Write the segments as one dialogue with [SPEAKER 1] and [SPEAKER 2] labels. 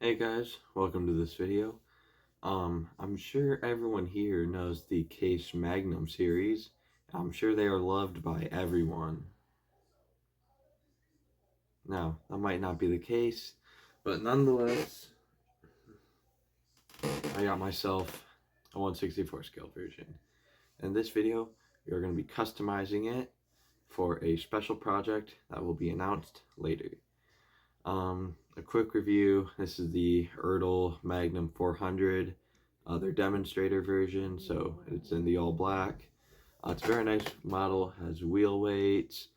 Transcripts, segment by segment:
[SPEAKER 1] Hey guys, welcome to this video. I'm sure everyone here knows the Case Magnum series. I'm sure they are loved by everyone. Now, that might not be the case, but nonetheless, I got myself a 1/64 scale version. In this video, we are going to be customizing it for a special project that will be announced later. A quick review, this is the Magnum 400, their demonstrator version, so it's in the all black. It's a very nice model, has wheel weights,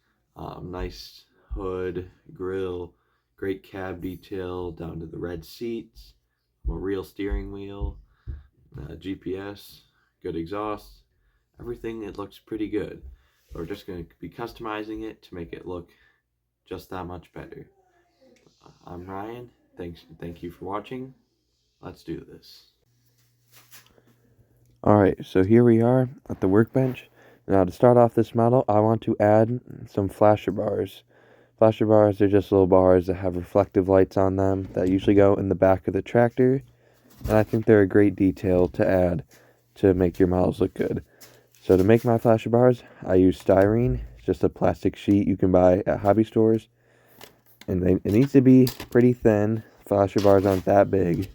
[SPEAKER 1] nice hood, grill, great cab detail down to the red seats, a real steering wheel, GPS, good exhaust, everything. It looks pretty good. So we're just going to be customizing it to make it look just that much better. I'm Ryan. Thank you for watching. Let's do this. Alright, so here we are at the workbench. Now to start off this model, I want to add some flasher bars. Flasher bars are just little bars that have reflective lights on them that usually go in the back of the tractor. And I think they're a great detail to add to make your models look good. So to make my flasher bars, I use styrene. It's just a plastic sheet you can buy at hobby stores. And it needs to be pretty thin. Flasher bars aren't that big,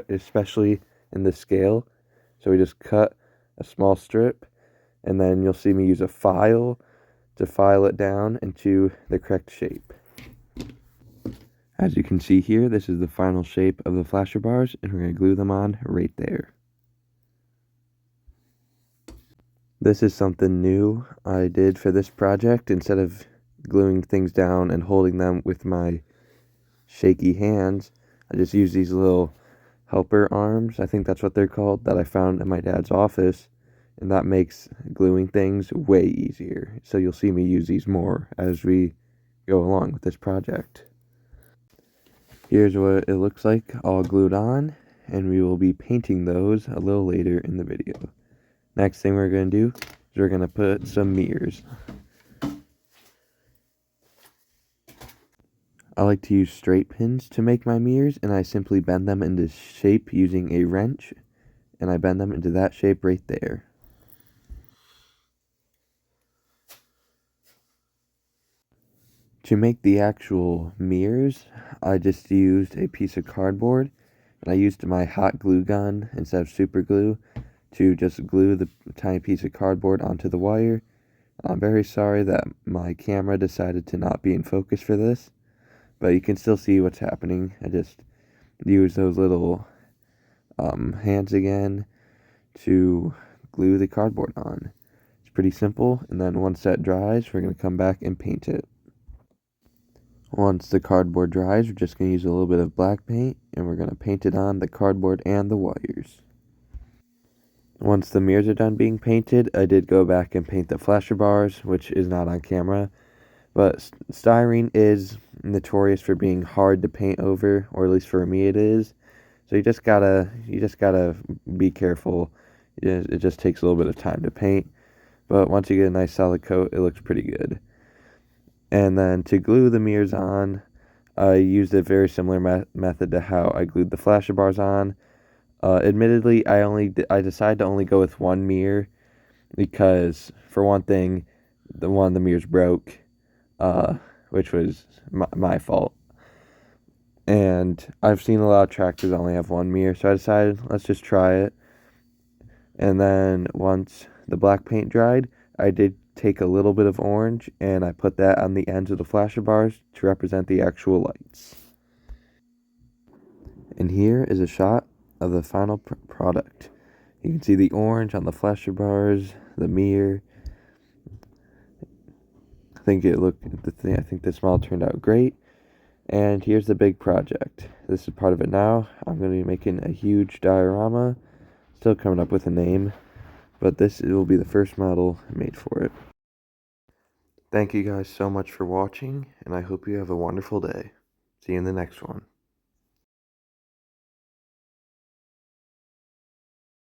[SPEAKER 1] especially in this scale. So we just cut a small strip, and then you'll see me use a file to file it down into the correct shape. As you can see here, this is the final shape of the flasher bars, and we're going to glue them on right there. This is something new I did for this project. Instead of gluing things down and holding them with my shaky hands, I just use these little helper arms, I think that's what they're called, that I found in my dad's office, and that makes gluing things way easier. So you'll see me use these more as we go along with this project. Here's what it looks like all glued on, and we will be painting those a little later in the video. Next thing we're going to do is we're going to put some mirrors. I like to use straight pins to make my mirrors, and I simply bend them into shape using a wrench, and I bend them into that shape right there. To make the actual mirrors, I just used a piece of cardboard, and I used my hot glue gun instead of super glue to just glue the tiny piece of cardboard onto the wire. I'm very sorry that my camera decided to not be in focus for this, but you can still see what's happening. I just use those little hands again to glue the cardboard on. It's pretty simple, and then once that dries, we're going to come back and paint it. Once the cardboard dries, we're just going to use a little bit of black paint, and we're going to paint it on the cardboard and the wires. Once the mirrors are done being painted, I did go back and paint the flasher bars, which is not on camera. But styrene is notorious for being hard to paint over, or at least for me it is. So you just gotta be careful. It just takes a little bit of time to paint, but once you get a nice solid coat, it looks pretty good. And then to glue the mirrors on, I used a very similar method to how I glued the flasher bars on. Admittedly, I decided to only go with one mirror because, for one thing, the mirrors broke, which was my fault. And I've seen a lot of tractors only have one mirror, so I decided let's just try it. And then once the black paint dried, I did take a little bit of orange and I put that on the ends of the flasher bars to represent the actual lights. And here is a shot of the final product. You can see the orange on the flasher bars, the mirror. I think this model turned out great. And here's the big project. This is part of it now. I'm going to be making a huge diorama. Still coming up with a name, but it will be the first model made for it. Thank you guys so much for watching, and I hope you have a wonderful day. See you in the next one.